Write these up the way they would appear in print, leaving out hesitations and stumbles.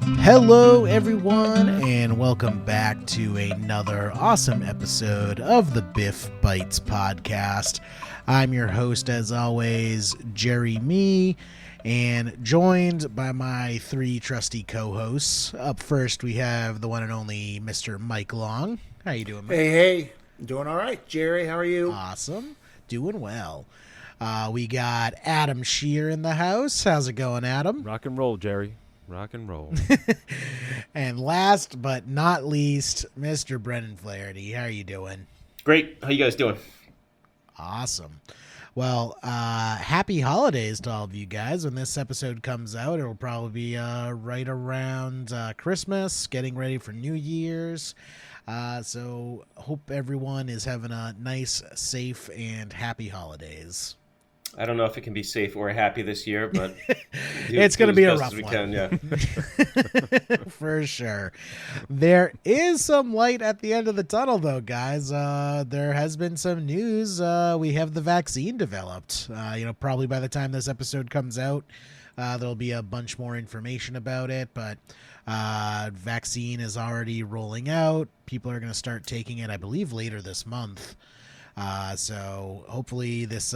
Hello, everyone, and welcome back to another awesome episode of the BIF Bites podcast. I'm your host, as always, Jerry Me, and joined by my three trusty co-hosts. Up first, we have the one and only Mr. Mike Long. How you doing, Mike? Hey. Doing all right, Jerry. How are you? Awesome. Doing well. We got Adam Shear in the house. How's it going, Adam? Rock and roll, Jerry. Rock and roll. And last but not least, Mr. Brendan Flaherty. How are you doing? Great. How you guys doing? Awesome. Well, happy holidays to all of you guys. When this episode comes out, it'll probably be right around Christmas, getting ready for New Year's. So hope everyone is having a nice, safe, and happy holidays. I don't know if it can be safe or happy this year, but it's going to be a rough one. Can, yeah. For sure. There is some light at the end of the tunnel, though, guys. There has been some news. We have the vaccine developed. Probably by the time this episode comes out, there'll be a bunch more information about it, but vaccine is already rolling out. People are going to start taking it, I believe, later this month. So hopefully this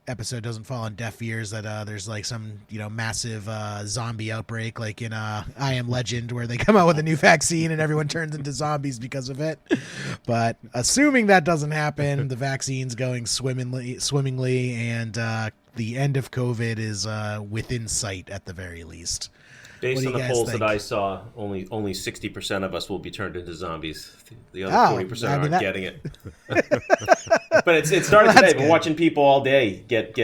episode doesn't fall on deaf ears that there's like some massive zombie outbreak like in I Am Legend, where they come out with a new vaccine and everyone turns into zombies because of it. But assuming that doesn't happen, the vaccine's going swimmingly, and the end of COVID is within sight at the very least. Based on the polls that I saw, only 60% of us will be turned into zombies. The other 40% aren't getting it. But it started today. I've been watching people all day get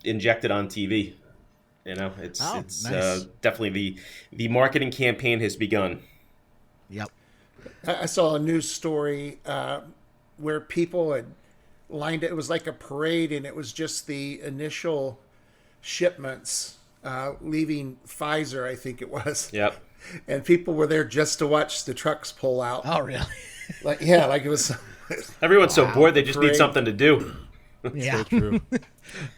injected on TV. It's nice. Definitely the marketing campaign has begun. Yep. I saw a news story where people had lined it. It was like a parade, and it was just the initial shipments leaving Pfizer, I think it was. Yep. And people were there just to watch the trucks pull out. Oh, really? Like it was. Everyone's so bored they just need something to do. Yeah. So true.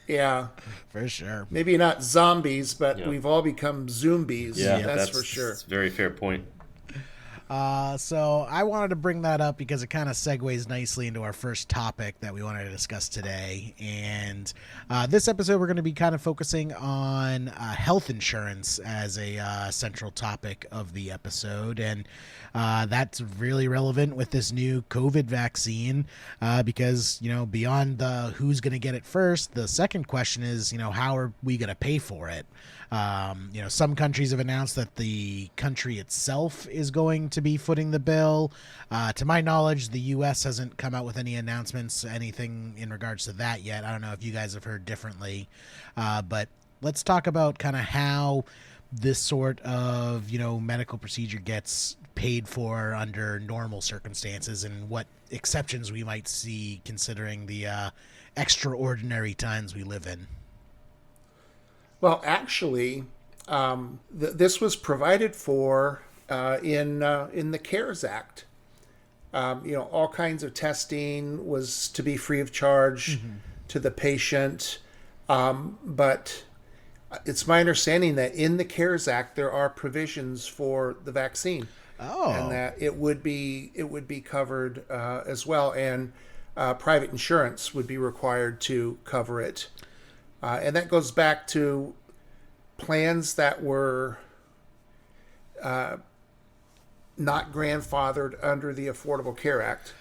Yeah. For sure. Maybe not zombies, but we've all become zombies. Yeah, that's for sure. That's a very fair point. So I wanted to bring that up because it kind of segues nicely into our first topic that we wanted to discuss today. And this episode, we're going to be kind of focusing on health insurance as a central topic of the episode. And that's really relevant with this new COVID vaccine because, beyond the who's going to get it first, the second question is, how are we going to pay for it? Some countries have announced that the country itself is going to be footing the bill. To my knowledge, the U.S. hasn't come out with any announcements, anything in regards to that yet. I don't know if you guys have heard differently, but let's talk about kind of how this sort of, medical procedure gets paid for under normal circumstances and what exceptions we might see considering the extraordinary times we live in. Well, actually, this was provided for in the CARES Act. All kinds of testing was to be free of charge to the patient. But it's my understanding that in the CARES Act there are provisions for the vaccine, and that it would be covered as well, and private insurance would be required to cover it. And that goes back to plans that were not grandfathered under the Affordable Care Act.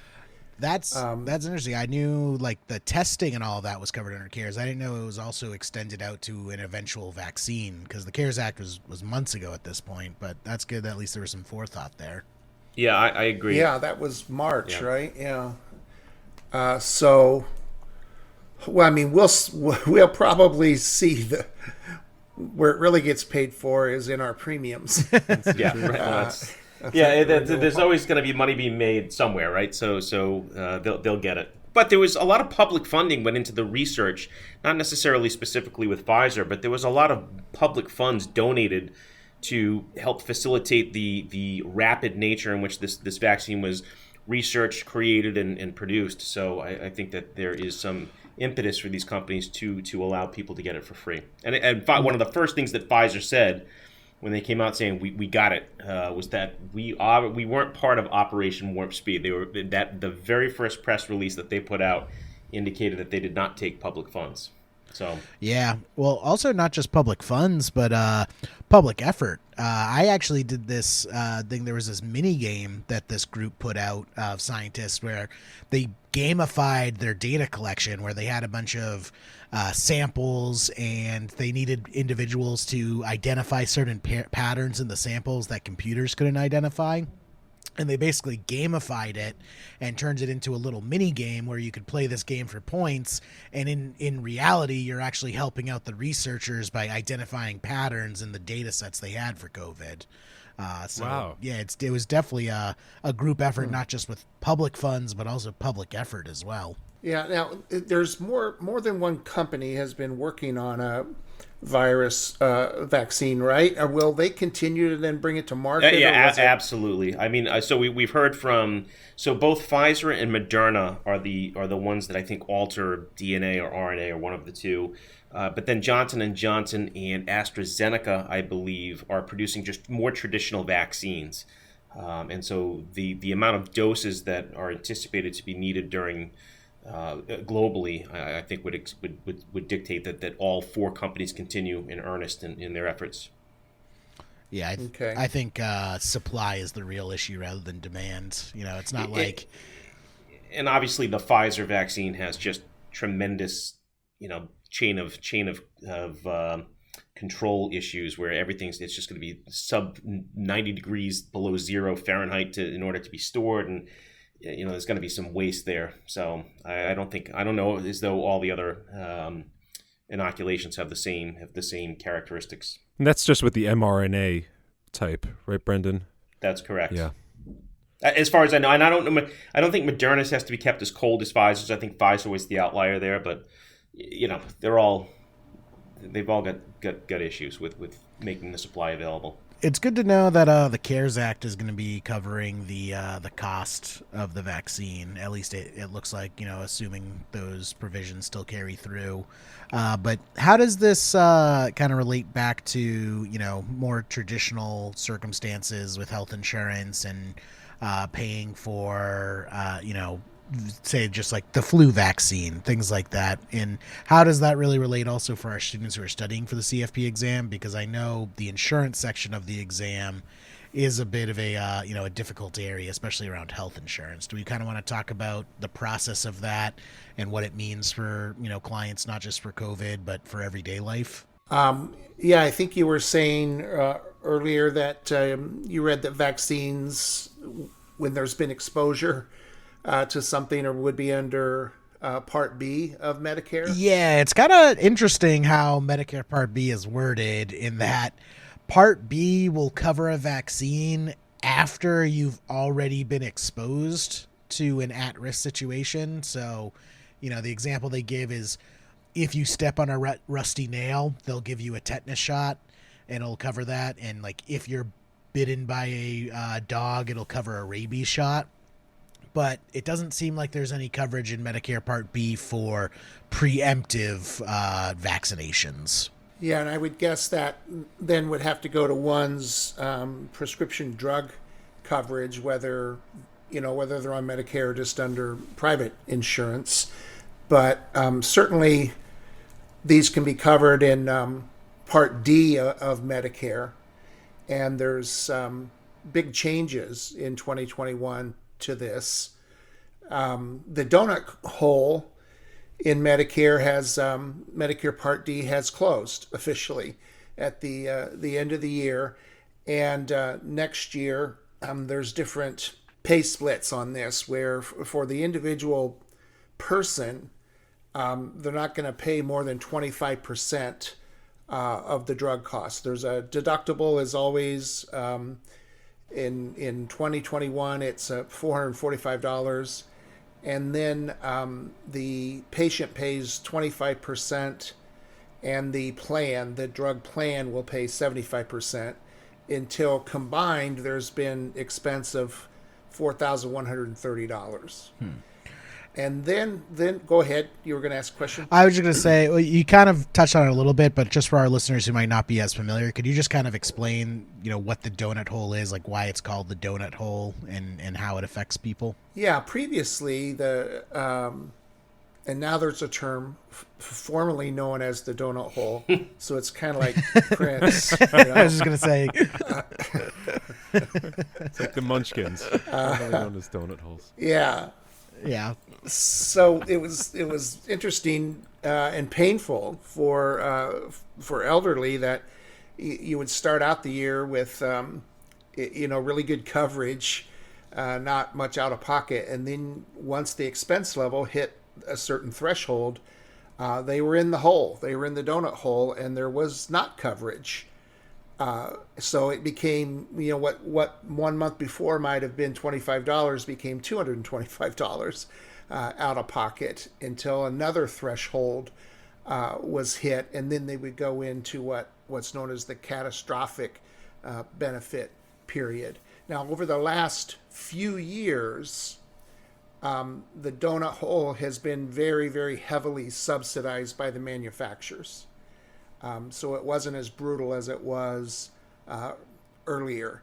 That's interesting. I knew like the testing and all of that was covered under CARES. I didn't know it was also extended out to an eventual vaccine because the CARES Act was months ago at this point. But that's good. At least there was some forethought there. Yeah, I agree. Yeah, that was March, right? Yeah. Well, I mean, we'll probably see where it really gets paid for is in our premiums. Yeah, right. There's always going to be money being made somewhere, right? So they'll get it. But there was a lot of public funding went into the research, not necessarily specifically with Pfizer, but there was a lot of public funds donated to help facilitate the rapid nature in which this vaccine was researched, created, and produced. So I think that there is some impetus for these companies to allow people to get it for free. And one of the first things that Pfizer said when they came out saying we got it, was that we weren't part of Operation Warp Speed. They were that the very first press release that they put out indicated that they did not take public funds. So yeah, well, also not just public funds, but public effort. I actually did this thing. There was this mini game that this group put out of scientists where they gamified their data collection, where they had a bunch of samples and they needed individuals to identify certain patterns in the samples that computers couldn't identify. And they basically gamified it and turned it into a little mini game where you could play this game for points. And in reality, you're actually helping out the researchers by identifying patterns in the data sets they had for COVID. Wow. Yeah, it was definitely a group effort, not just with public funds, but also public effort as well. Yeah. Now, there's more than one company has been working on a virus vaccine, right? Or will they continue to then bring it to market? Absolutely. I mean, so we've heard from both Pfizer and Moderna are the ones that I think alter DNA or RNA or one of the two. But then Johnson & Johnson and AstraZeneca, I believe, are producing just more traditional vaccines. And so the amount of doses that are anticipated to be needed during globally, I think would dictate that all four companies continue in earnest in their efforts. Yeah, I think supply is the real issue rather than demand. It's not like... And obviously the Pfizer vaccine has just tremendous, chain of control issues where it's just going to be sub 90 degrees below 0 Fahrenheit in order to be stored, and there's going to be some waste there. So I don't know as though all the other inoculations have the same characteristics. And that's just with the mRNA type, right, Brendan? That's correct. Yeah. As far as I know, and I don't think Moderna's has to be kept as cold as Pfizer's. I think Pfizer was the outlier there, but they've all got issues with making the supply available. It's good to know that the CARES Act is going to be covering the cost of the vaccine. At least it looks like, assuming those provisions still carry through. But how does this kind of relate back to, more traditional circumstances with health insurance and paying for, say just like the flu vaccine, things like that? And how does that really relate also for our students who are studying for the CFP exam? Because I know the insurance section of the exam is a bit of a difficult area, especially around health insurance. Do we kind of want to talk about the process of that and what it means for, clients, not just for COVID, but for everyday life? Yeah, I think you were saying earlier that you read that vaccines, when there's been exposure to something, or would be under Part B of Medicare? Yeah, it's kind of interesting how Medicare Part B is worded, in that Part B will cover a vaccine after you've already been exposed to an at-risk situation. So, the example they give is if you step on a rusty nail, they'll give you a tetanus shot and it'll cover that. And like if you're bitten by a dog, it'll cover a rabies shot. But it doesn't seem like there's any coverage in Medicare Part B for preemptive vaccinations. Yeah, and I would guess that then would have to go to one's prescription drug coverage, whether they're on Medicare or just under private insurance. But certainly these can be covered in Part D of Medicare. And there's big changes in 2021 to this. The donut hole in Medicare has Medicare Part D has closed officially at the end of the year, and next year there's different pay splits on this, where for the individual person they're not going to pay more than 25% of the drug cost. There's a deductible, as always. In 2021, it's $445, and then the patient pays 25%, and the drug plan will pay 75%, until combined there's been expense of $4,130. And then go ahead. You were going to ask a question? I was just going to say, well, you kind of touched on it a little bit, but just for our listeners who might not be as familiar, could you just kind of explain, what the donut hole is, like why it's called the donut hole and how it affects people? Yeah, previously and now there's a term formerly known as the donut hole. So it's kind of like Prince. I was just going to say. It's like the Munchkins, formerly known as donut holes. Yeah. Yeah. So it was interesting and painful for elderly that you would start out the year with really good coverage, not much out of pocket, and then once the expense level hit a certain threshold, they were in the hole. They were in the donut hole, and there was not coverage. So it became, what 1 month before might have been $25 became $225 out of pocket until another threshold was hit, and then they would go into what's known as the catastrophic benefit period. Now, over the last few years, the donut hole has been very, very heavily subsidized by the manufacturers. So it wasn't as brutal as it was earlier,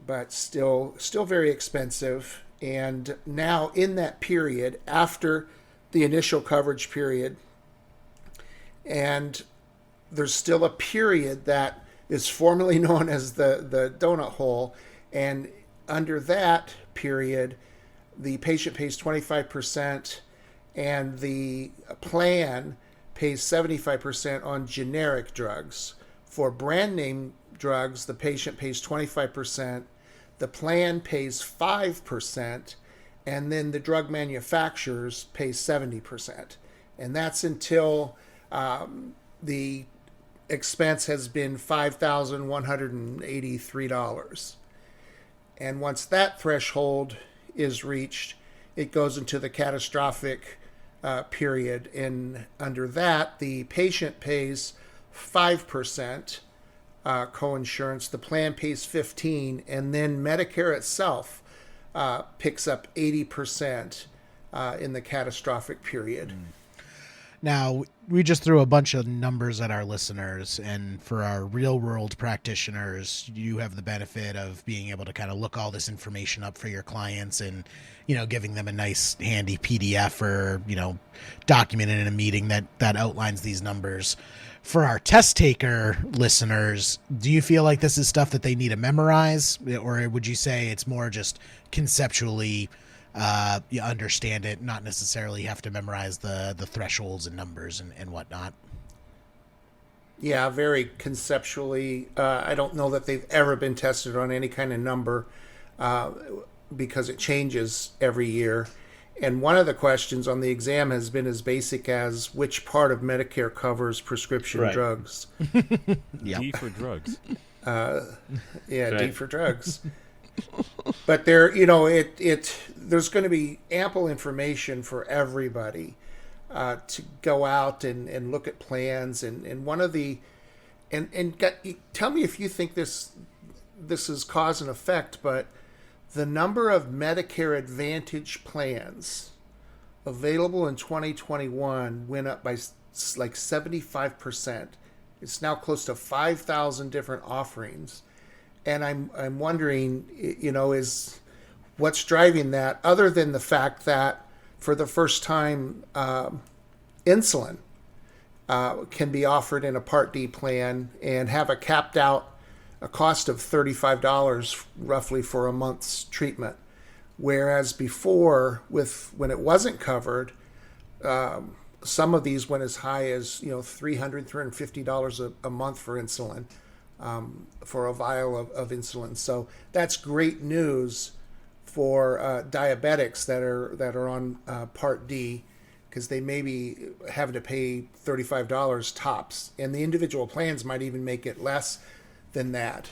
but still very expensive. And now in that period, after the initial coverage period, and there's still a period that is formerly known as the donut hole, and under that period, the patient pays 25% and the plan pays 75% on generic drugs. For brand name drugs, the patient pays 25%, the plan pays 5%, and then the drug manufacturers pay 70%. And that's until the expense has been $5,183. And once that threshold is reached, it goes into the catastrophic period, and under that, the patient pays 5% coinsurance, the plan pays 15%, and then Medicare itself picks up 80% in the catastrophic period. Now, we just threw a bunch of numbers at our listeners, and for our real-world practitioners, you have the benefit of being able to kind of look all this information up for your clients and, giving them a nice, handy PDF or, document in a meeting that outlines these numbers. For our test taker listeners, do you feel like this is stuff that they need to memorize, or would you say it's more just conceptually you understand it, not necessarily have to memorize the thresholds and numbers and whatnot? Yeah, very conceptually. I don't know that they've ever been tested on any kind of number because it changes every year. And one of the questions on the exam has been as basic as which part of Medicare covers prescription drugs. Yep. D for drugs. D for drugs. But there, there's going to be ample information for everybody to go out and look at plans. And one of the, tell me if you think this is cause and effect, but the number of Medicare Advantage plans available in 2021 went up by like 75%. It's now close to 5,000 different offerings. And I'm wondering, is what's driving that, other than the fact that for the first time, insulin can be offered in a Part D plan and have a capped out a cost of $35 roughly for a month's treatment. Whereas before, when it wasn't covered, some of these went as high as $300, $350 a month for insulin. For a vial of insulin. So that's great news for diabetics that are on Part D, because they may be having to pay $35 tops, and the individual plans might even make it less than that.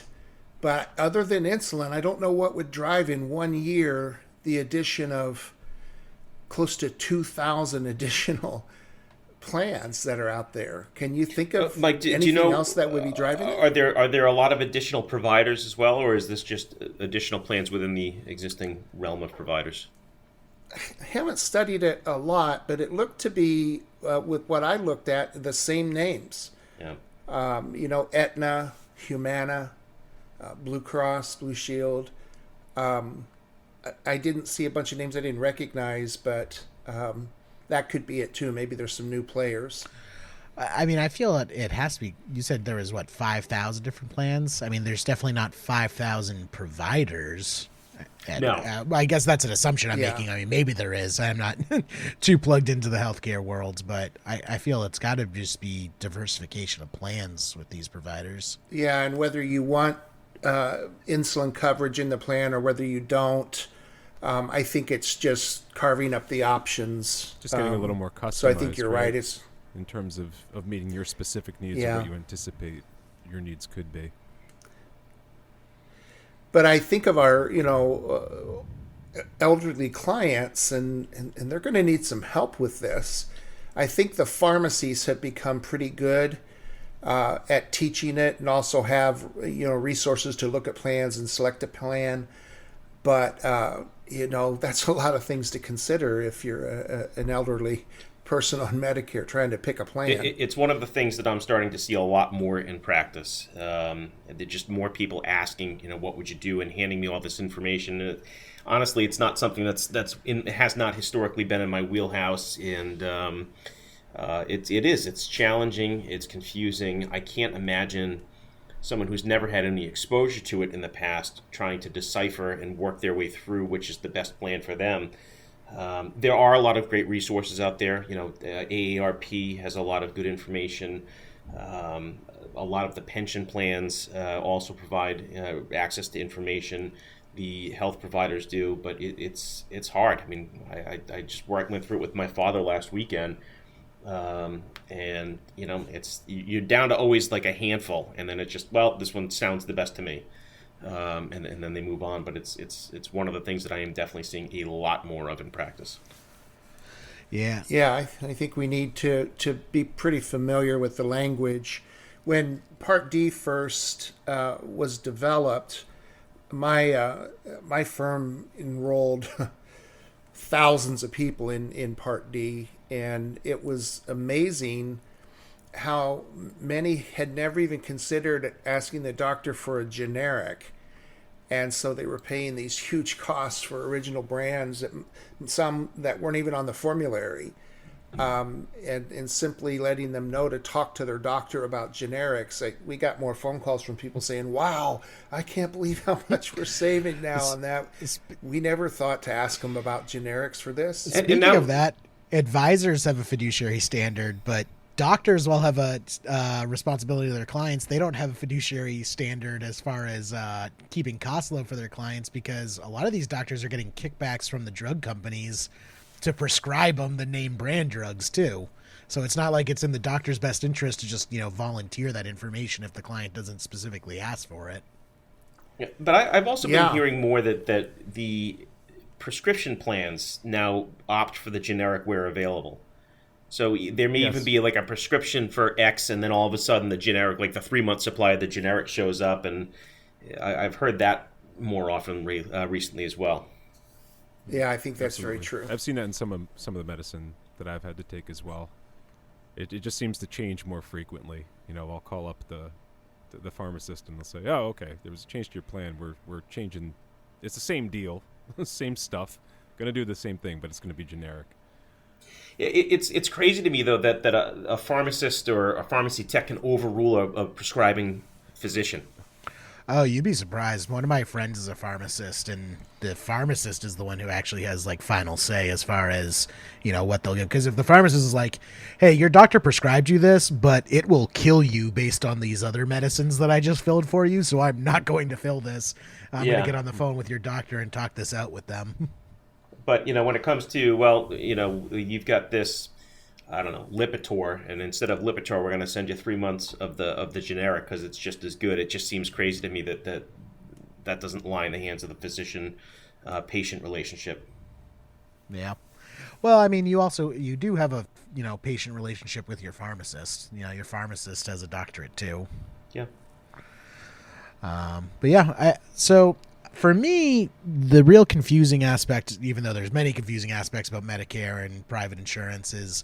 But other than insulin, I don't know what would drive in 1 year the addition of close to 2,000 additional plans that are out there. Can you think of anything else that would be driving it? Are there a lot of additional providers as well, or is this just additional plans within the existing realm of providers? haven't studied it a lot, but it looked to be, with what I looked at, the same names. Yeah. Aetna, Humana, Blue Cross, Blue Shield. I didn't see a bunch of names I didn't recognize, but that could be it too. Maybe there's some new players. I mean, I feel it has to be. You said there was 5,000 different plans. I mean, there's definitely not 5,000 providers. No. I guess that's an assumption I'm making. I mean, maybe there is. I'm not too plugged into the healthcare world, but I feel it's got to just be diversification of plans with these providers. Yeah, and whether you want insulin coverage in the plan or whether you don't, I think it's just carving up the options. Just getting a little more customized. So I think you're right. It's in terms of meeting your specific needs and what you anticipate your needs could be. But I think of our, elderly clients, and they're going to need some help with this. I think the pharmacies have become pretty good at teaching it, and also have resources to look at plans and select a plan. But that's a lot of things to consider if you're an elderly person on Medicare trying to pick a plan. It's one of the things that I'm starting to see a lot more in practice. Just more people asking, what would you do, and handing me all this information. Honestly, it's not something it has not historically been in my wheelhouse, and it's challenging, it's confusing. I can't imagine someone who's never had any exposure to it in the past trying to decipher and work their way through which is the best plan for them. There are a lot of great resources out there. AARP has a lot of good information. A lot of the pension plans also provide access to information. The health providers do, but it's hard. I mean, I just went through it with my father last weekend, and you're down to always like a handful, and then it's just, this one sounds the best to me. And then they move on, but it's one of the things that I am definitely seeing a lot more of in practice. Yeah. I think we need to be pretty familiar with the language. When Part D first was developed, my firm enrolled thousands of people in Part D, and it was amazing how many had never even considered asking the doctor for a generic. And so they were paying these huge costs for original brands, some that weren't even on the formulary. And simply letting them know to talk to their doctor about generics. We got more phone calls from people saying, wow, I can't believe how much we're saving now on that. We never thought to ask them about generics for this. Speaking of that, advisors have a fiduciary standard, but doctors, while have a responsibility to their clients, they don't have a fiduciary standard as far as keeping costs low for their clients, because a lot of these doctors are getting kickbacks from the drug companies to prescribe them the name brand drugs too. So it's not like it's in the doctor's best interest to just volunteer that information if the client doesn't specifically ask for it. Yeah, but I've also been hearing more that the prescription plans now opt for the generic where available. So there may even be like a prescription for X, and then all of a sudden the generic, like the 3-month supply of the generic shows up, and I've heard that more often recently as well. Yeah, I think that's very true. I've seen that in some of the medicine that I've had to take as well. It just seems to change more frequently. I'll call up the pharmacist and they'll say, "Oh, okay, there was a change to your plan. We're changing. It's the same deal, same stuff. Going to do the same thing, but it's going to be generic." It's crazy to me though that a pharmacist or a pharmacy tech can overrule a prescribing physician. Oh, you'd be surprised. One of my friends is a pharmacist, and the pharmacist is the one who actually has like final say as far as what they'll give. Because if the pharmacist is like, "Hey, your doctor prescribed you this, but it will kill you based on these other medicines that I just filled for you, so I'm not going to fill this. I'm going to get on the phone with your doctor and talk this out with them." But when it comes to you've got this, I don't know, Lipitor, and instead of Lipitor, we're going to send you 3 months of the generic because it's just as good. It just seems crazy to me that doesn't lie in the hands of the physician patient relationship. Yeah. Well, I mean, you do have a patient relationship with your pharmacist. Your pharmacist has a doctorate too. Yeah. But yeah, so For me, the real confusing aspect, even though there's many confusing aspects about Medicare and private insurance, is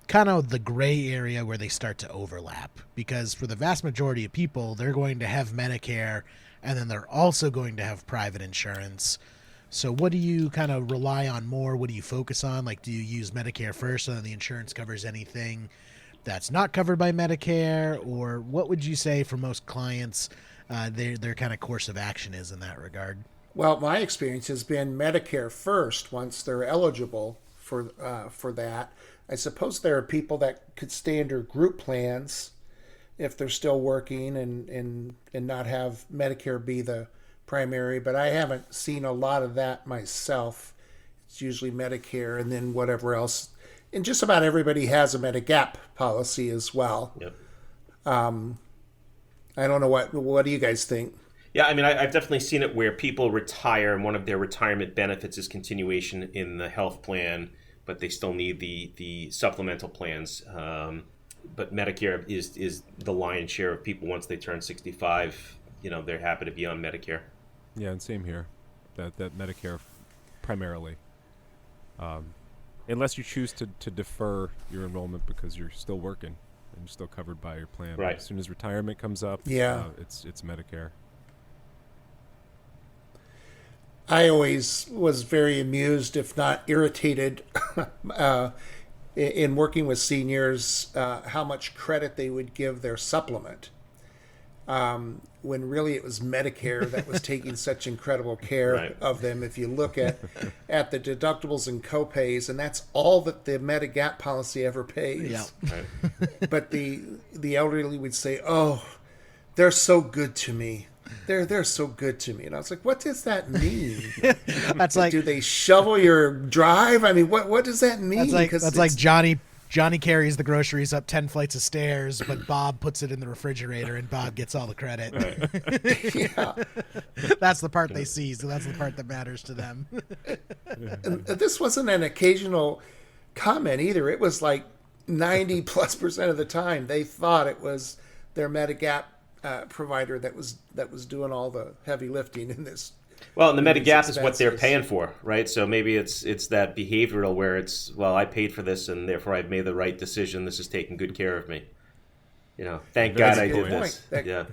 kind of the gray area where they start to overlap. Because for the vast majority of people, they're going to have Medicare and then they're also going to have private insurance. So what do you kind of rely on more? What do you focus on? Like, do you use Medicare first so that the insurance covers anything that's not covered by Medicare? Or what would you say for most clients their kind of course of action is in that regard? Well, my experience has been Medicare first once they're eligible for that. I suppose there are people that could stay under group plans if they're still working and not have Medicare be the primary, but I haven't seen a lot of that myself. It's usually Medicare and then whatever else. And just about everybody has a Medigap policy as well. Yep. I don't know what do you guys think? Yeah, I mean, I've definitely seen it where people retire and one of their retirement benefits is continuation in the health plan, but they still need the supplemental plans. But Medicare is the lion's share of people once they turn 65. They're happy to be on Medicare. Yeah, and same here. That Medicare primarily. Unless you choose to defer your enrollment because you're still working and you're still covered by your plan. Right. As soon as retirement comes up, it's Medicare. I always was very amused, if not irritated, in working with seniors, how much credit they would give their supplement. When really it was Medicare that was taking such incredible care of them. If you look at the deductibles and copays, and that's all that the Medigap policy ever pays. Yeah. Right. But the elderly would say, "Oh, they're so good to me. They're so good to me." And I was like, "What does that mean?" That's like, do they shovel your drive? I mean, what does that mean? That's like Johnny carries the groceries up 10 flights of stairs, but Bob puts it in the refrigerator and Bob gets all the credit. Yeah. That's the part they see, so that's the part that matters to them. And this wasn't an occasional comment either. It was like 90+% of the time they thought it was their Medigap provider that was doing all the heavy lifting in this. Well, and the Medigap is what they're paying for, right? So maybe it's that behavioral where it's, well, I paid for this and therefore I've made the right decision. This is taking good care of me. Thank God I did this. Yeah.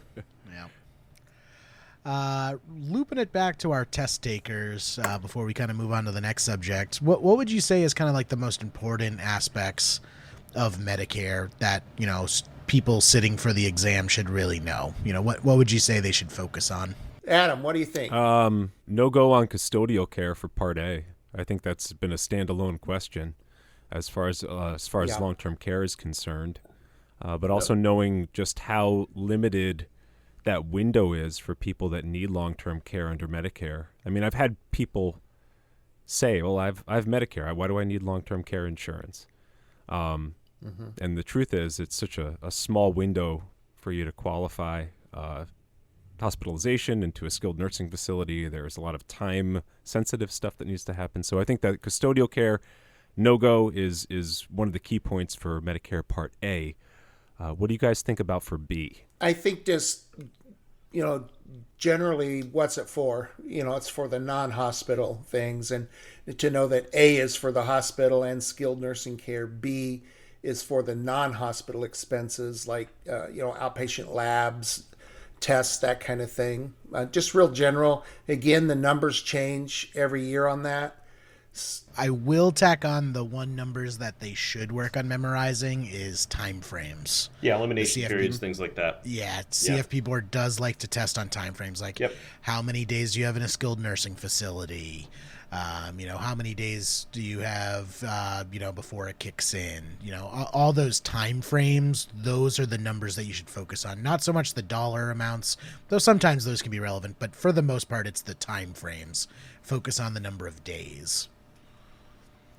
Looping it back to our test takers before we kind of move on to the next subject, what would you say is kind of like the most important aspects of Medicare that, people sitting for the exam should really know? What would you say they should focus on? Adam, what do you think? No go on custodial care for Part A. I think that's been a standalone question as far as long-term care is concerned. But also knowing just how limited that window is for people that need long-term care under Medicare. I mean, I've had people say, "Well, I've Medicare. Why do I need long-term care insurance?" And the truth is, it's such a small window for you to qualify hospitalization into a skilled nursing facility. There's a lot of time-sensitive stuff that needs to happen. So I think that custodial care no-go is one of the key points for Medicare Part A. What do you guys think about for B? I think just, generally what's it for? It's for the non-hospital things, and to know that A is for the hospital and skilled nursing care, B is for the non-hospital expenses like, outpatient labs, tests, that kind of thing. Just real general. Again, the numbers change every year on that. I will tack on the one numbers that they should work on memorizing is time frames. Yeah, elimination periods, things like that. Yeah, CFP board does like to test on time frames, like how many days do you have in a skilled nursing facility? How many days do you have, before it kicks in? All those time frames, those are the numbers that you should focus on. Not so much the dollar amounts, though sometimes those can be relevant, but for the most part, it's the time frames. Focus on the number of days.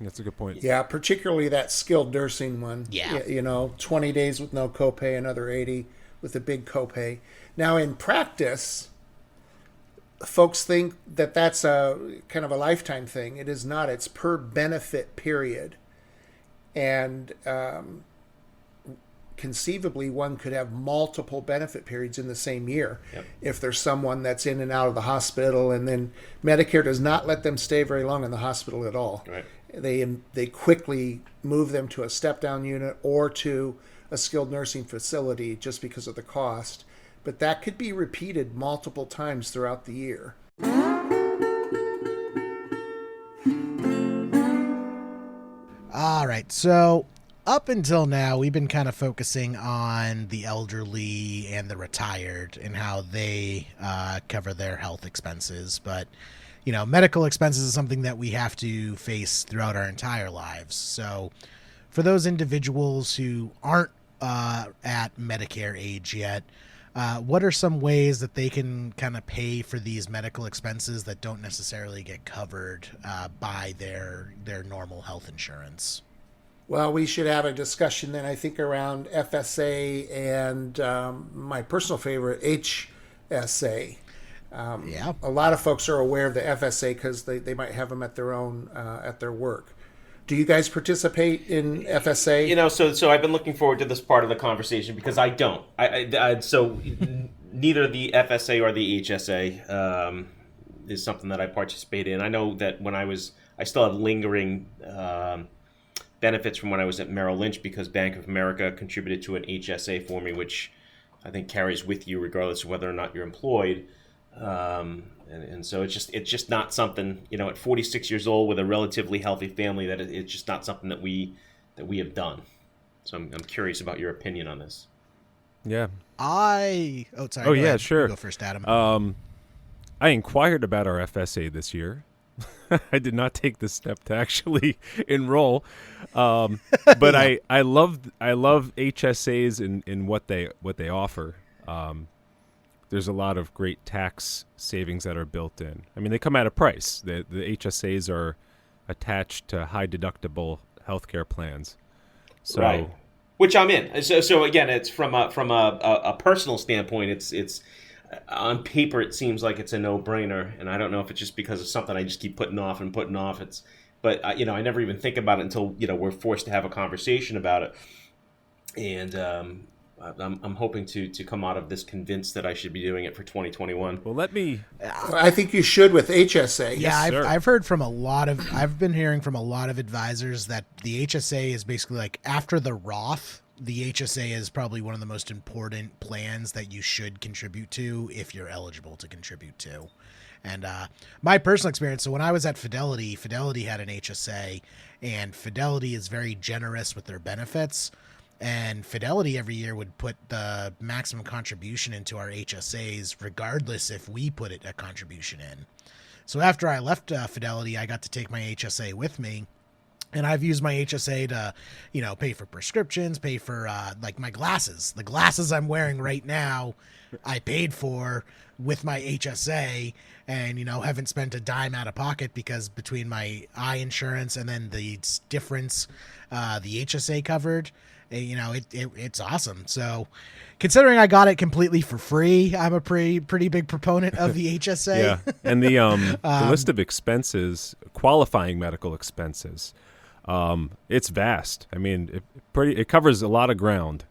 That's a good point. Yeah, particularly that skilled nursing one. Yeah. 20 days with no copay, another 80 with a big copay. Now, in practice, folks think that that's a kind of a lifetime thing. It is not. It's per benefit period. And conceivably one could have multiple benefit periods in the same year. Yep. If there's someone that's in and out of the hospital, and then Medicare does not let them stay very long in the hospital at all. Right. They quickly move them to a step-down unit or to a skilled nursing facility just because of the cost. But that could be repeated multiple times throughout the year. All right, so up until now, we've been kind of focusing on the elderly and the retired and how they cover their health expenses. But, you know, medical expenses is something that we have to face throughout our entire lives. So for those individuals who aren't at Medicare age yet, what are some ways that they can kind of pay for these medical expenses that don't necessarily get covered by their normal health insurance? Well, we should have a discussion then, I think, around FSA and my personal favorite, HSA. Yeah. A lot of folks are aware of the FSA because they might have them at their own at their work. Do you guys participate in FSA? You know, so I've been looking forward to this part of the conversation because I don't. So neither the FSA or the HSA is something that I participate in. I know that when I still have lingering benefits from when I was at Merrill Lynch because Bank of America contributed to an HSA for me, which I think carries with you regardless of whether or not you're employed. And so it's just not something, you know, at 46 years old with a relatively healthy family, that it's just not something that we have done. So I'm curious about your opinion on this. Yeah. Sorry. Oh, Go yeah, ahead. sure. You go first, Adam. I inquired about our FSA this year. I did not take the step to actually enroll, but Yeah. I love HSAs in what they offer. There's a lot of great tax savings that are built in. I mean, they come at a price. The HSAs are attached to high deductible healthcare plans. So, right. Which I'm in. So again, it's from a personal standpoint. It's on paper it seems like it's a no-brainer, and I don't know if it's just because of something I just keep putting off. But I never even think about it until we're forced to have a conversation about it, and I'm hoping to come out of this convinced that I should be doing it for 2021. well, let me. I think you should with HSA. Yeah, sir. I've been hearing from a lot of advisors that the HSA is basically like after the Roth, the HSA is probably one of the most important plans that you should contribute to if you're eligible to contribute to. And my personal experience, so when I was at Fidelity had an HSA, and Fidelity is very generous with their benefits. And Fidelity every year would put the maximum contribution into our HSAs, regardless if we put a contribution in. So after I left Fidelity, I got to take my HSA with me. And I've used my HSA to, pay for prescriptions, pay for like my glasses. The glasses I'm wearing right now, I paid for with my HSA, and haven't spent a dime out of pocket because between my eye insurance and then the difference the HSA covered, it's awesome. So considering I got it completely for free, I'm a pretty big proponent of the HSA. Yeah, and the list of expenses, qualifying medical expenses, it's vast. I mean, it covers a lot of ground.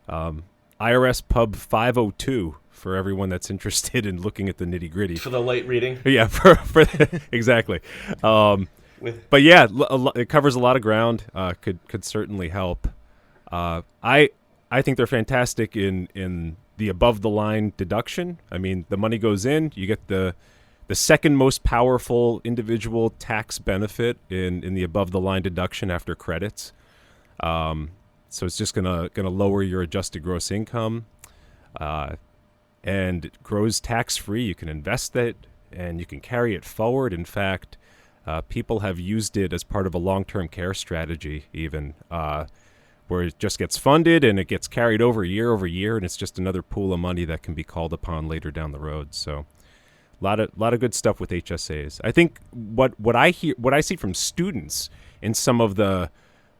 IRS Pub 502 for everyone that's interested in looking at the nitty gritty. For the light reading. Yeah, for exactly. But yeah, it covers a lot of ground. Could certainly help. I think they're fantastic in the above the line deduction. I mean, the money goes in, you get the second most powerful individual tax benefit in the above the line deduction after credits. So it's just gonna lower your adjusted gross income, and it grows tax free. You can invest it and you can carry it forward. In fact, people have used it as part of a long-term care strategy, even. Where it just gets funded and it gets carried over year, and it's just another pool of money that can be called upon later down the road. So, a lot of good stuff with HSAs. I think what I see from students in some of the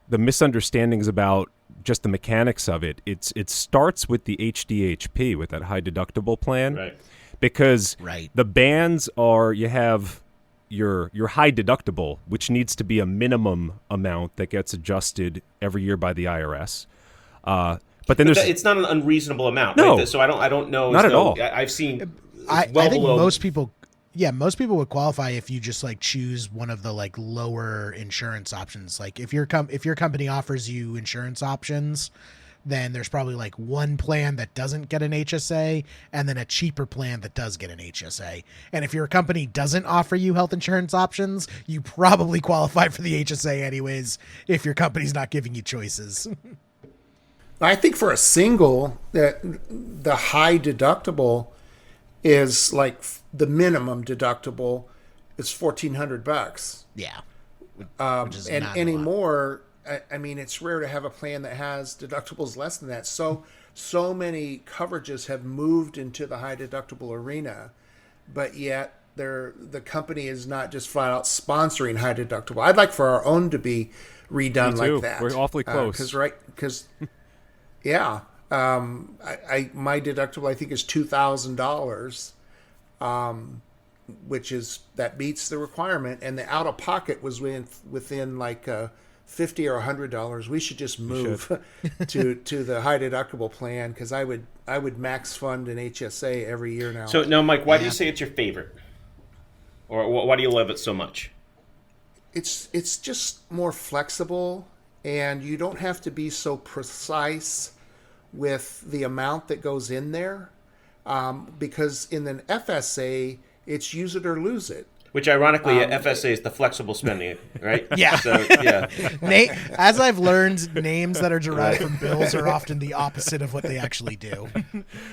misunderstandings about just the mechanics of it, it starts with the HDHP, with that high deductible plan, Right. Because Right. the bands are, you have your high deductible, which needs to be a minimum amount that gets adjusted every year by the IRS. But then there's it's not an unreasonable amount. No. Right? So I don't know. Not at all. I've seen. I think below. most people would qualify if you just like choose one of the like lower insurance options. Like if your company offers you insurance options, then there's probably like one plan that doesn't get an HSA and then a cheaper plan that does get an HSA. And if your company doesn't offer you health insurance options, you probably qualify for the HSA anyways if your company's not giving you choices. I think for a single, that the high deductible is like the minimum deductible is $1,400. Yeah. Which is and anymore, I mean, it's rare to have a plan that has deductibles less than that. So many coverages have moved into the high deductible arena, but yet the company is not just flat out sponsoring high deductible. I'd like for our own to be redone like that. We're awfully close. Yeah. My deductible I think is $2,000, which is that meets the requirement, and the out of pocket was within like $50 or $100. We should just move to the high deductible plan because I would max fund an HSA every year now. So now, Mike, why do you say it's your favorite, or why do you love it so much? It's just more flexible, and you don't have to be so precise with the amount that goes in there, because in an FSA, it's use it or lose it. Which, ironically, FSA is the flexible spending, right? Yeah. So, yeah. As I've learned, names that are derived from bills are often the opposite of what they actually do.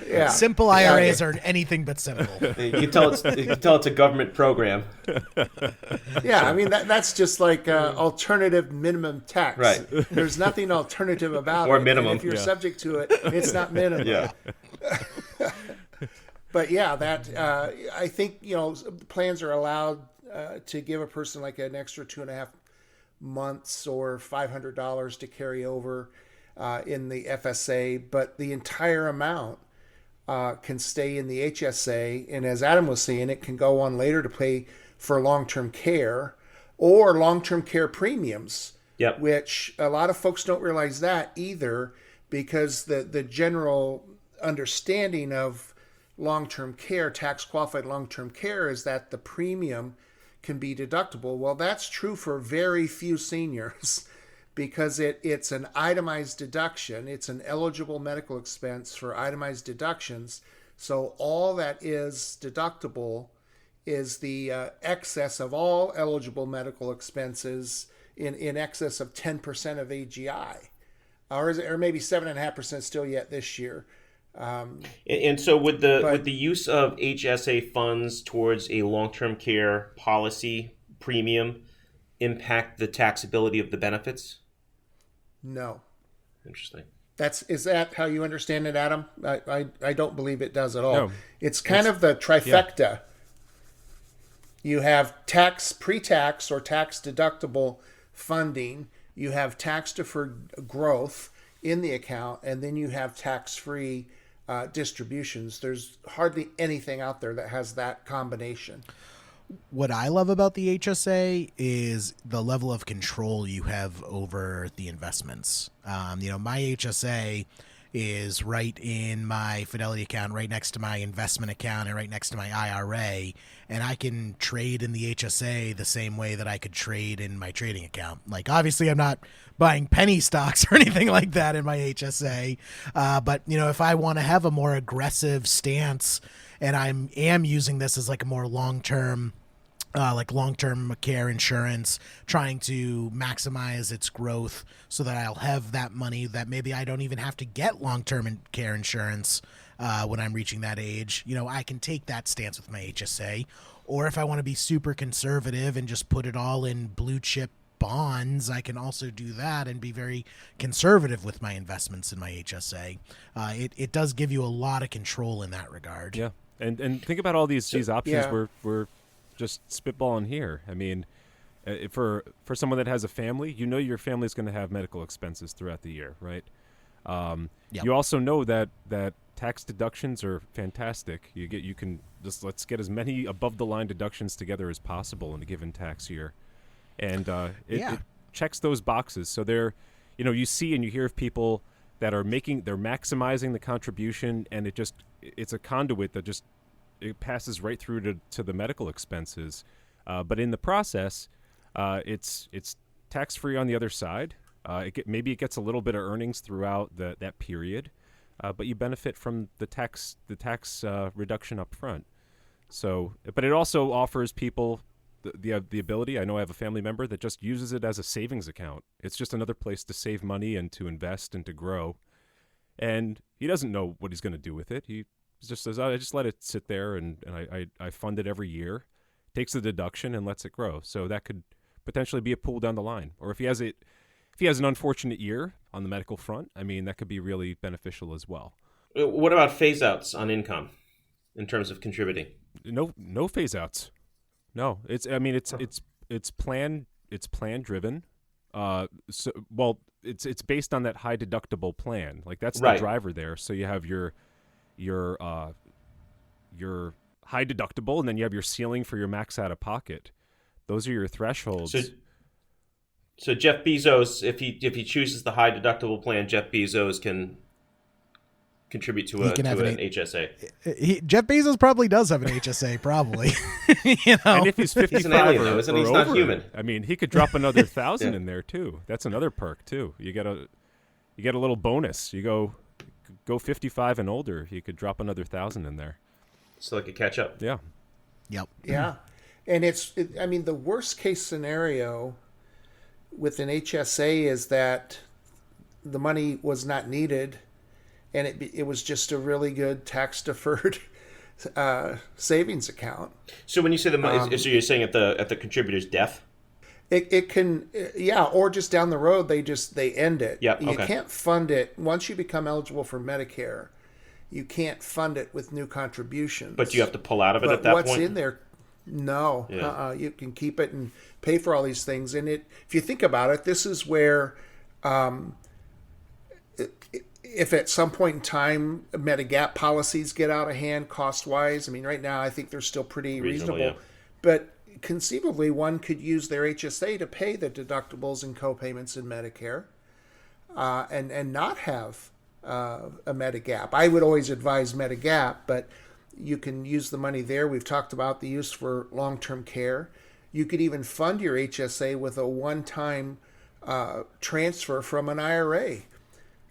Yeah. Simple IRAs are anything but simple. You can tell it's a government program. Yeah, I mean that's just like alternative minimum tax. Right. There's nothing alternative about or it. minimum. And if you're subject to it, it's not minimum. Yeah. But yeah, that I think plans are allowed to give a person like an extra 2.5 months or $500 to carry over in the FSA, but the entire amount can stay in the HSA. And as Adam was saying, it can go on later to pay for long-term care or long-term care premiums. Yep. Which a lot of folks don't realize that either, because the general understanding of long-term care, tax-qualified long-term care, is that the premium can be deductible. Well, that's true for very few seniors because it's an itemized deduction. It's an eligible medical expense for itemized deductions. So all that is deductible is the excess of all eligible medical expenses in excess of 10% of AGI. Or maybe 7.5% still yet this year. And so would the use of HSA funds towards a long-term care policy premium impact the taxability of the benefits? No. Interesting. Is that how you understand it, Adam? I don't believe it does at all. No. It's kind of the trifecta. Yeah. You have pre-tax or tax deductible funding. You have tax deferred growth in the account, and then you have tax-free distributions. There's hardly anything out there that has that combination. What I love about the HSA is the level of control you have over the investments. My HSA is right in my Fidelity account, right next to my investment account, and right next to my IRA, and I can trade in the HSA the same way that I could trade in my trading account. Like, obviously, I'm not buying penny stocks or anything like that in my HSA, but if I want to have a more aggressive stance, and I am using this as like a more long-term care insurance, trying to maximize its growth so that I'll have that money that maybe I don't even have to get long-term care insurance when I'm reaching that age. I can take that stance with my HSA. Or if I want to be super conservative and just put it all in blue chip bonds, I can also do that and be very conservative with my investments in my HSA. It does give you a lot of control in that regard. Yeah. And think about all these options we're just spitballing here. I mean, for someone that has a family, your family's going to have medical expenses throughout the year, right? Yep. You also know that tax deductions are fantastic. You can just let's get as many above the line deductions together as possible in a given tax year, and it checks those boxes. So you see and you hear of people that are they're maximizing the contribution, and it's a conduit that just it passes right through to the medical expenses. But in the process, it's tax-free on the other side. Maybe it gets a little bit of earnings throughout that period, but you benefit from the tax reduction up front. So, but it also offers people the ability. I know I have a family member that just uses it as a savings account. It's just another place to save money and to invest and to grow. And he doesn't know what he's going to do with it. He just says, I just let it sit there and I fund it every year, takes the deduction and lets it grow. So that could potentially be a pool down the line. Or if he has an unfortunate year on the medical front, I mean, that could be really beneficial as well. What about phase outs on income in terms of contributing? No phase outs. No, it's plan driven. It's based on that high deductible plan. Like that's the driver there. So you have your high deductible, and then you have your ceiling for your max out of pocket. Those are your thresholds. So Jeff Bezos, if he chooses the high deductible plan, Jeff Bezos can contribute to an HSA. Jeff Bezos probably does have an HSA, probably. And if he's 55 he's an alien, though, isn't he? He's not human. I mean, he could drop another 1,000 in there too. That's another perk too. You get a little bonus. You go 55 and older, you could drop another 1,000 in there. So like a catch up. Yeah. Yep. Yeah, and the worst case scenario with an HSA is that the money was not needed, and it was just a really good tax deferred savings account. So when you say the money, so you're saying at the contributor's death? It can, or just down the road they end it. Yeah, you can't fund it once you become eligible for Medicare. You can't fund it with new contributions. But you have to pull out of it at that point. What's in there? No, you can keep it and pay for all these things. And if you think about it, this is where, if at some point in time Medigap policies get out of hand cost-wise, I mean, right now I think they're still pretty reasonable. Yeah. But conceivably, one could use their HSA to pay the deductibles and co-payments in Medicare, and not have a Medigap. I would always advise Medigap, but you can use the money there. We've talked about the use for long-term care. You could even fund your HSA with a one-time transfer from an IRA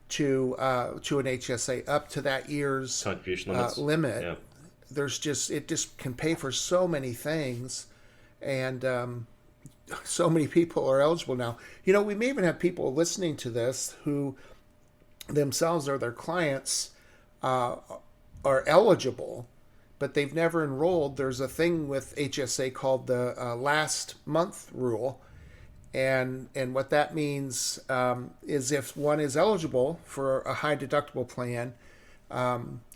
to an HSA up to that year's contribution limit. Yeah. It just can pay for so many things, and so many people are eligible now. We may even have people listening to this who themselves or their clients are eligible, but they've never enrolled. There's a thing with HSA called the last month rule. And what that means is if one is eligible for a high deductible plan,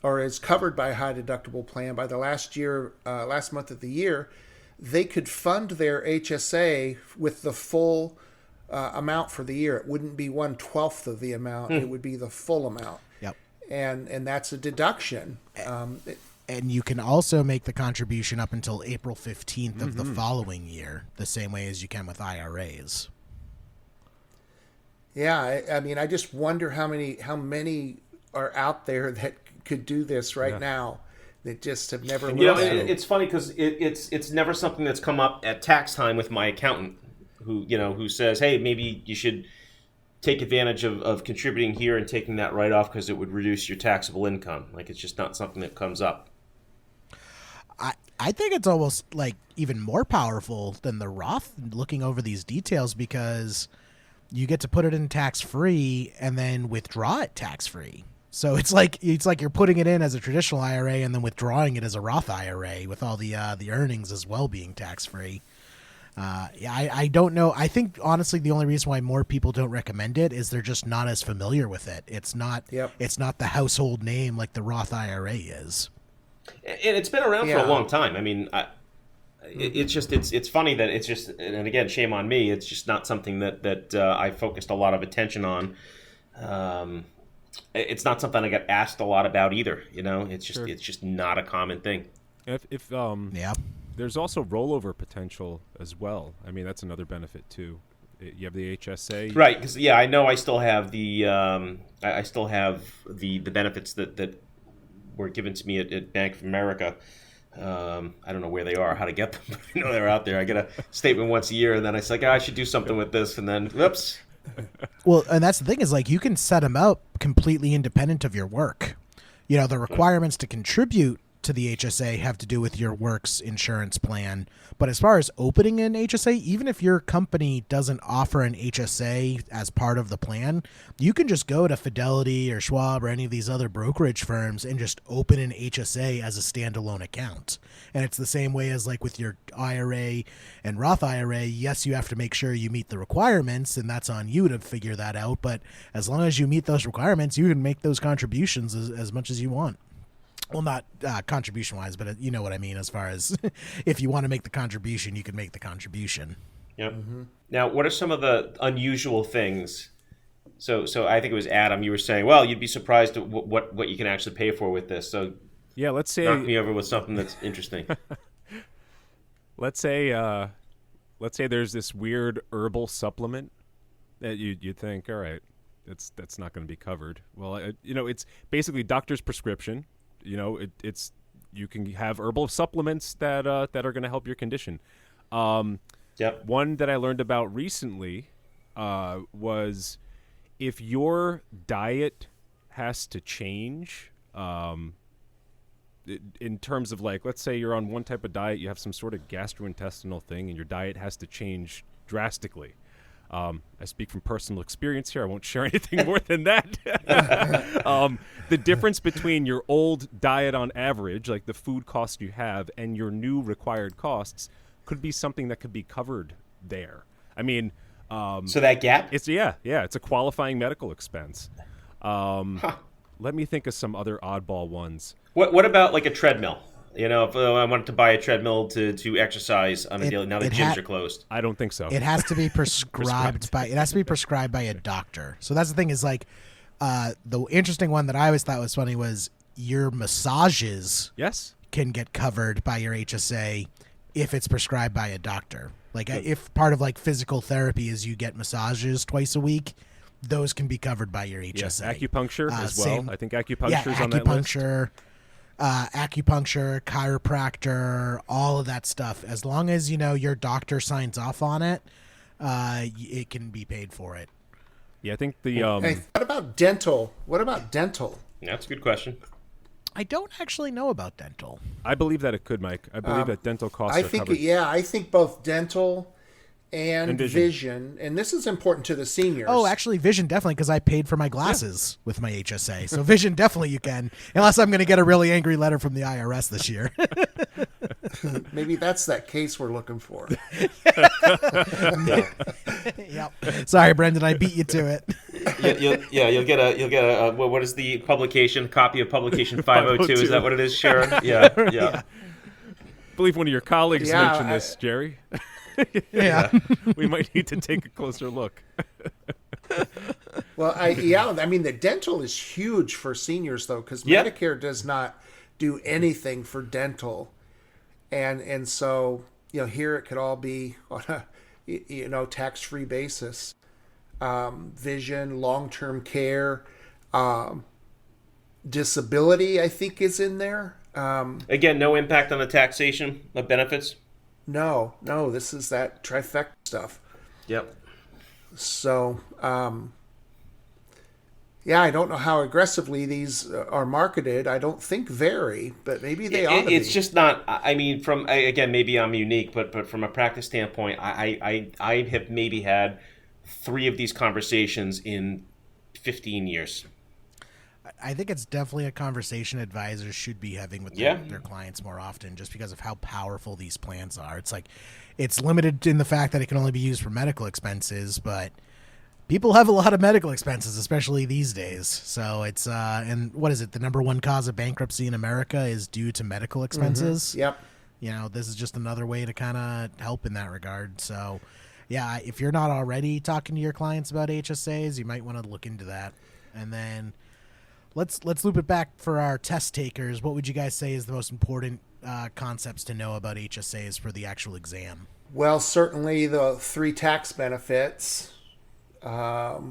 or is covered by a high deductible plan by the last month of the year, they could fund their HSA with the full amount for the year. It wouldn't be 1/12 of the amount; it would be the full amount. Yep. And that's a deduction. And you can also make the contribution up until April 15th of the following year, the same way as you can with IRAs. Yeah, I mean, I just wonder how many are out there that could do this right now that just have never looked at it. It's funny because it's never something that's come up at tax time with my accountant who says, hey, maybe you should take advantage of contributing here and taking that right off because it would reduce your taxable income. Like, it's just not something that comes up. I think it's almost like even more powerful than the Roth looking over these details, because you get to put it in tax-free and then withdraw it tax-free. So it's like you're putting it in as a traditional IRA and then withdrawing it as a Roth IRA with all the earnings as well being tax-free. I don't know. I think honestly the only reason why more people don't recommend it is they're just not as familiar with it. It's not the household name like the Roth IRA is. And it's been around for a long time. I mean, it's funny that it's just, and again, shame on me, it's just not something that I focused a lot of attention on. It's not something I get asked a lot about either. It's just not a common thing. There's also rollover potential as well. I mean, that's another benefit too. You have the HSA, right? Because I know I still have the I still have the benefits that were given to me at Bank of America. I don't know where they are, how to get them, but I know they're out there. I get a statement once a year, and then I say, I should do something with this, and then whoops. Well, and that's the thing is, like, you can set them up completely independent of your work. You know, the requirements to contribute to the HSA have to do with your work's insurance plan. But as far as opening an HSA, even if your company doesn't offer an HSA as part of the plan, you can just go to Fidelity or Schwab or any of these other brokerage firms and just open an HSA as a standalone account. And it's the same way as like with your IRA and Roth IRA. Yes, you have to make sure you meet the requirements, and that's on you to figure that out. But as long as you meet those requirements, you can make those contributions as much as you want. Well, not contribution-wise, but you know what I mean as far as if you want to make the contribution, you can make the contribution. Yep. Mm-hmm. Now, what are some of the unusual things? So I think it was Adam, you were saying, well, you'd be surprised at what you can actually pay for with this. So yeah, let's say knock me over with something that's interesting. let's say there's this weird herbal supplement that you think, all right, that's not going to be covered. Well, it's basically doctor's prescription. It's you can have herbal supplements that are going to help your condition. Yep. One that I learned about recently was if your diet has to change in terms of, like, let's say you're on one type of diet, you have some sort of gastrointestinal thing, and your diet has to change drastically. I speak from personal experience here. I won't share anything more than that. The difference between your old diet on average, like the food costs you have, and your new required costs could be something that could be covered there. I mean, so that gap? It's it's a qualifying medical expense. Let me think of some other oddball ones. What about like a treadmill? If I wanted to buy a treadmill to exercise on a daily, now the gyms are closed. I don't think so. It has to be prescribed by a doctor. So that's the thing is, like, the interesting one that I always thought was funny was your massages can get covered by your HSA if it's prescribed by a doctor. Like, if part of like physical therapy is you get massages twice a week, those can be covered by your HSA. Yes, acupuncture as well. I think acupuncture's on that list. Acupuncture, chiropractor, all of that stuff. As long as your doctor signs off on it, it can be paid for it. Yeah, I think the. Hey, what about dental? That's a good question. I don't actually know about dental. I believe that it could, Mike. I believe that dental costs are covered. I think both dental and vision, and this is important to the seniors. Oh, actually, vision definitely, because I paid for my glasses with my HSA. So vision definitely you can, unless I'm going to get a really angry letter from the IRS this year. Maybe that's that case we're looking for. Yep. Sorry, Brendan, I beat you to it. You'll get a what is the publication? Copy of publication 502. Is that what it is, Sharon? Yeah. I believe one of your colleagues mentioned this, Jerry. Yeah. We might need to take a closer look. Well, I mean, the dental is huge for seniors, though, because Medicare does not do anything for dental. And so, here it could all be on a, tax-free basis. Vision, long-term care, disability, I think, is in there. Again, no impact on the taxation of benefits? No, this is that trifecta stuff. Yep. So, I don't know how aggressively these are marketed. I don't think very, but maybe they ought to be. It's just not, I mean, again, maybe I'm unique, but from a practice standpoint, I have maybe had 3 of these conversations in 15 years. I think it's definitely a conversation advisors should be having with their clients more often, just because of how powerful these plans are. It's like, it's limited in the fact that it can only be used for medical expenses, but people have a lot of medical expenses, especially these days. So it's, and what is it? The number one cause of bankruptcy in America is due to medical expenses. Mm-hmm. Yep. This is just another way to kind of help in that regard. So yeah, if you're not already talking to your clients about HSAs, you might want to look into that. And then let's loop it back for our test takers. What would you guys say is the most important concepts to know about HSAs for the actual exam? Well, certainly the 3 tax benefits. I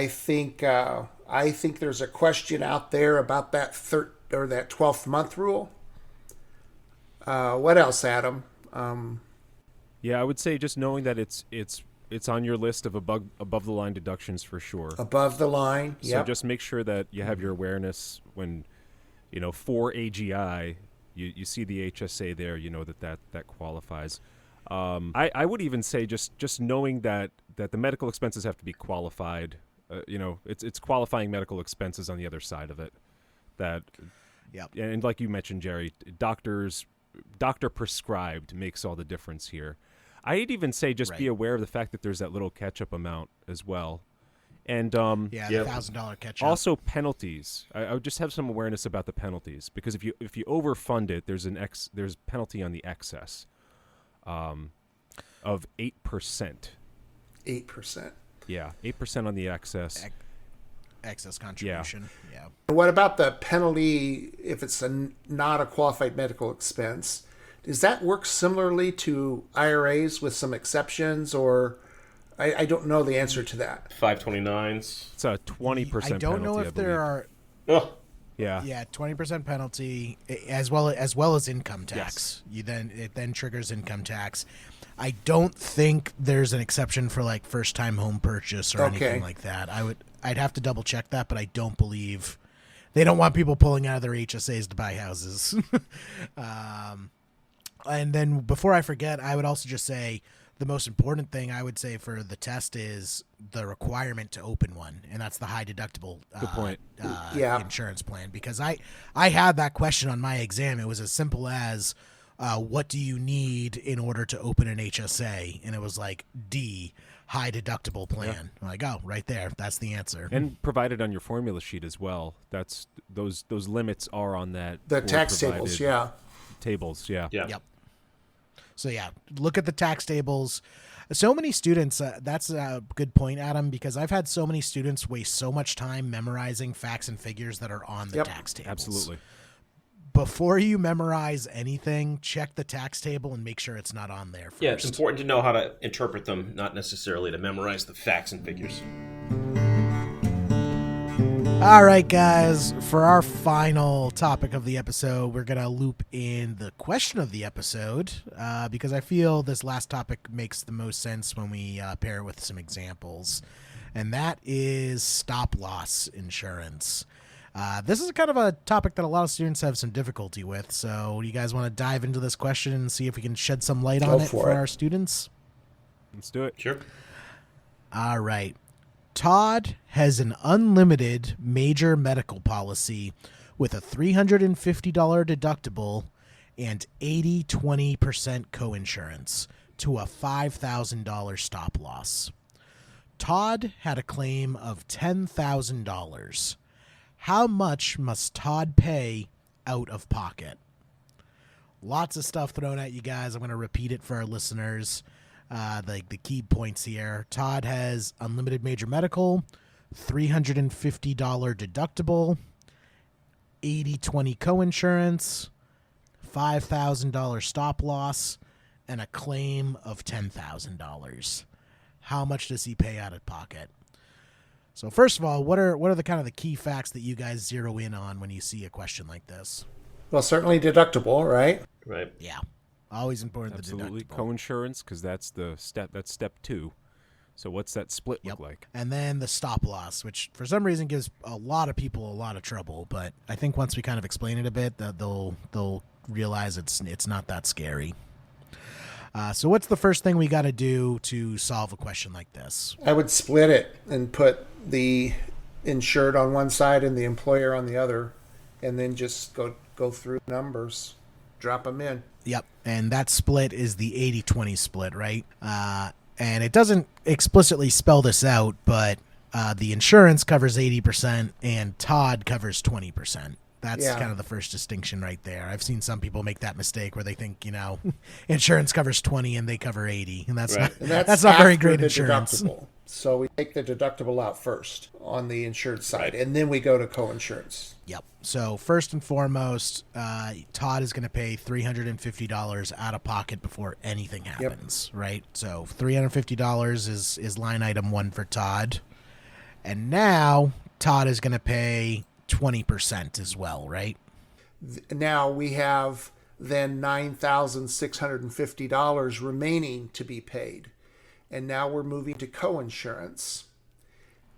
think there's a question out there about that that 12th month rule. What else, Adam? Yeah, I would say just knowing that it's on your list of above the line deductions for sure. Above the line. So Yep. just make sure that you have your awareness when, for AGI, you see the HSA there, that qualifies. I would even say just knowing that the medical expenses have to be qualified. It's qualifying medical expenses on the other side of it. That, Yep. And like you mentioned, Jerry, doctor prescribed makes all the difference here. I'd even say just be aware of the fact that there's that little catch-up amount as well. And the $1,000 catch-up. Also penalties. I would just have some awareness about the penalties, because if you overfund it, there's penalty on the excess of 8%. 8%. Yeah, 8% on the excess. Excess contribution. Yeah. What about the penalty if it's not a qualified medical expense? Does that work similarly to IRAs with some exceptions, or I don't know the answer to that. 529s. It's a 20% penalty. I don't know if there are. Oh, Yeah, 20% penalty as well as income tax. Yes. It then triggers income tax. I don't think there's an exception for like first time home purchase or anything like that. I'd have to double check that, but I don't believe they don't want people pulling out of their HSAs to buy houses. And then before I forget, I would also just say the most important thing I would say for the test is the requirement to open one, and that's the high deductible Good point. Insurance plan. Because I had that question on my exam. It was as simple as, what do you need in order to open an HSA? And it was like D, high deductible plan. I'm like, oh, right there. That's the answer. And provided on your formula sheet as well. That's those limits are on that. The tax tables, yeah. Tables, yeah. Yep. So yeah, look at the tax tables. So many students, that's a good point, Adam, because I've had so many students waste so much time memorizing facts and figures that are on the tax tables. Absolutely. Before you memorize anything, check the tax table and make sure it's not on there first. yeah, it's important to know how to interpret them, not necessarily to memorize the facts and figures. All right, guys, for our final topic of the episode, we're going to loop in the question of the episode because I feel this last topic makes the most sense when we pair it with some examples, and that is stop-loss insurance. This is kind of a topic that a lot of students have some difficulty with, so do you guys want to dive into this question and see if we can shed some light on it for our students? Let's do it. Sure. All right. Todd has an unlimited major medical policy with a $350 deductible and 80-20% coinsurance to a $5,000 stop loss. Todd had a claim of $10,000. How much must Todd pay out of pocket? Lots of stuff thrown at you guys. I'm going to repeat it for our listeners. The key points here. Todd has unlimited major medical, $350 deductible, 80-20 coinsurance, $5,000 stop loss, and a claim of $10,000. How much does he pay out of pocket? So first of all, what are the kind of the key facts that you guys zero in on when you see a question like this? Well, certainly deductible, right? Right. Yeah. Always important. Absolutely. The deductible. Coinsurance, because that's step 2. So what's that split look like? And then the stop loss, which for some reason gives a lot of people a lot of trouble. But I think once we kind of explain it a bit, that they'll realize it's not that scary. So what's the first thing we got to do to solve a question like this? I would split it and put the insured on one side and the employer on the other, and then just go through numbers, drop them in. Yep. And that split is the 80-20 split, right? And it doesn't explicitly spell this out, but the insurance covers 80% and Todd covers 20%. That's kind of the first distinction right there. I've seen some people make that mistake where they think, insurance covers 20 and they cover 80, and that's not very great insurance. Deductible. So we take the deductible out first on the insured side, Right. and then we go to coinsurance. Yep. So first and foremost, Todd is going to pay $350 out of pocket before anything happens, right? So $350 is line item 1 for Todd. And now Todd is going to pay 20% as well, right? Now we have then $9,650 remaining to be paid. And now we're moving to coinsurance.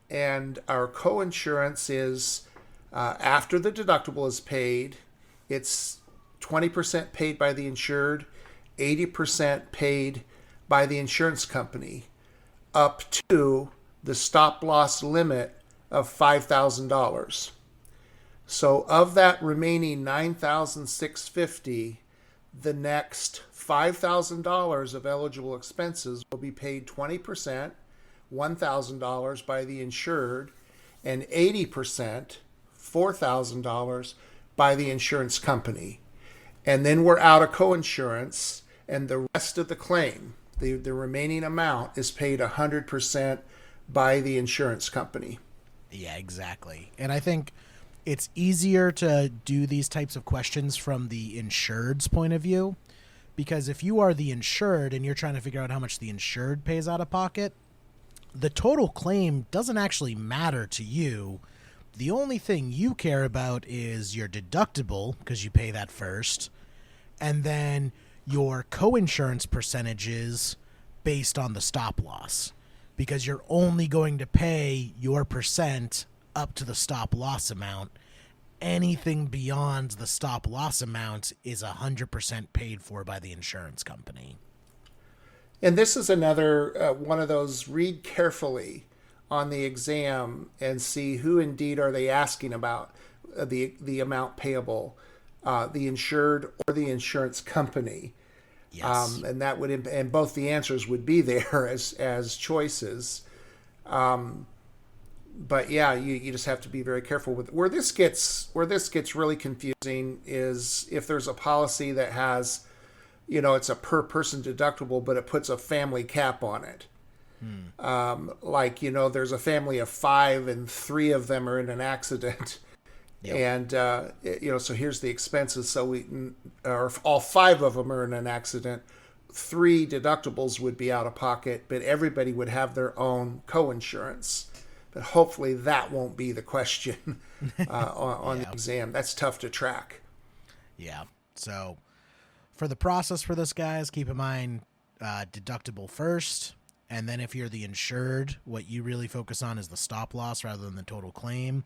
And our coinsurance is after the deductible is paid, it's 20% paid by the insured, 80% paid by the insurance company, up to the stop loss limit of $5,000. So of that remaining $9,650, the next $5,000 of eligible expenses will be paid 20%, $1,000 by the insured, and 80%, $4,000 by the insurance company. And then we're out of coinsurance, and the rest of the claim, the remaining amount, is paid 100% by the insurance company. Yeah, exactly. And I think it's easier to do these types of questions from the insured's point of view, because if you are the insured and you're trying to figure out how much the insured pays out of pocket, the total claim doesn't actually matter to you. The only thing you care about is your deductible, because you pay that first, and then your coinsurance percentages based on the stop loss, because you're only going to pay your percent up to the stop loss amount. Anything beyond the stop loss amount is 100% paid for by the insurance company. And this is another one of those, read carefully on the exam and see who indeed are they asking about the amount payable, the insured or the insurance company. Yes. And that would, and both the answers would be there as choices. But yeah, you just have to be very careful with where this gets really confusing is if there's a policy that has, it's a per person deductible, but it puts a family cap on it. There's a family of 5 and 3 of them are in an accident. Yep. And, so here's the expenses. So or all 5 of them are in an accident. 3 deductibles would be out of pocket, but everybody would have their own coinsurance. But hopefully that won't be the question on the exam. That's tough to track. Yeah. So for the process for this, guys, keep in mind deductible first. And then if you're the insured, what you really focus on is the stop loss rather than the total claim.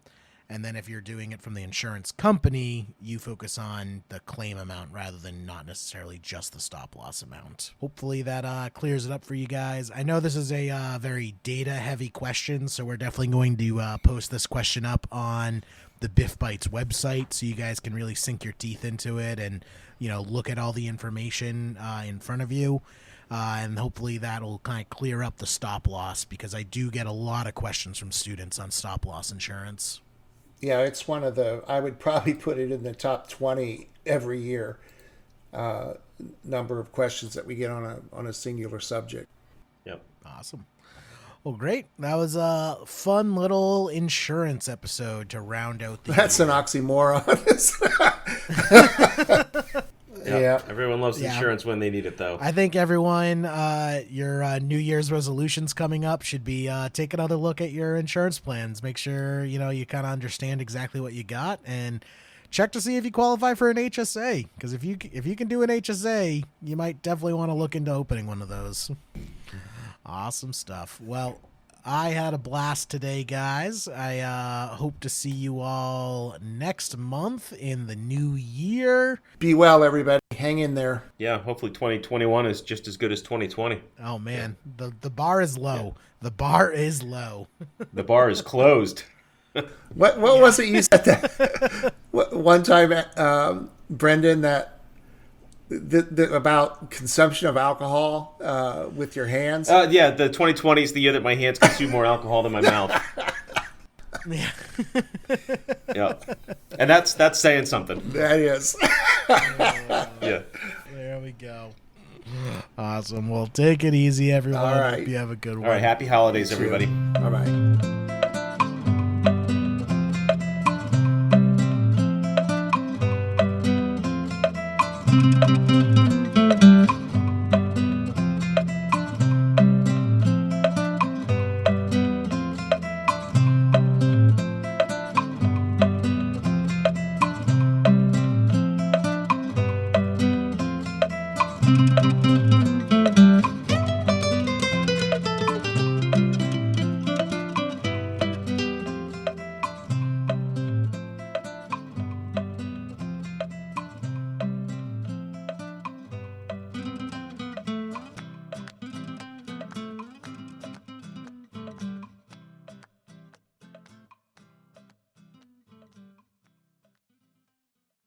And then if you're doing it from the insurance company, you focus on the claim amount rather than not necessarily just the stop loss amount. Hopefully that clears it up for you guys. I know this is a very data heavy question, so we're definitely going to post this question up on the BIF Bites website so you guys can really sink your teeth into it and, look at all the information in front of you. And hopefully that'll kind of clear up the stop loss, because I do get a lot of questions from students on stop loss insurance. Yeah, it's one of I would probably put it in the top 20 every year, number of questions that we get on a singular subject. Yep. Awesome. Well, great. That was a fun little insurance episode to round out the That's year. an oxymoron. Yeah. Everyone loves insurance when they need it, though. I think everyone, your New Year's resolutions coming up should be take another look at your insurance plans. Make sure, you kind of understand exactly what you got, and check to see if you qualify for an HSA. Because if you can do an HSA, you might definitely want to look into opening one of those. Awesome stuff. Well, I had a blast today, guys. I hope to see you all next month in the new year. Be well, everybody. Hang in there. Yeah, hopefully 2021 is just as good as 2020. Oh, man. The bar is low. Yeah. The bar is low. The bar is closed. What was it you said that one time, Brendan, that about consumption of alcohol with your hands? Yeah, the 2020 is the year that my hands consume more alcohol than my mouth. Yeah. Yeah. And that's saying something. That is. Yeah. There we go. Awesome. Well, take it easy, everyone. All right. Hope you have a good one. All right, happy holidays, everybody. Bye-bye.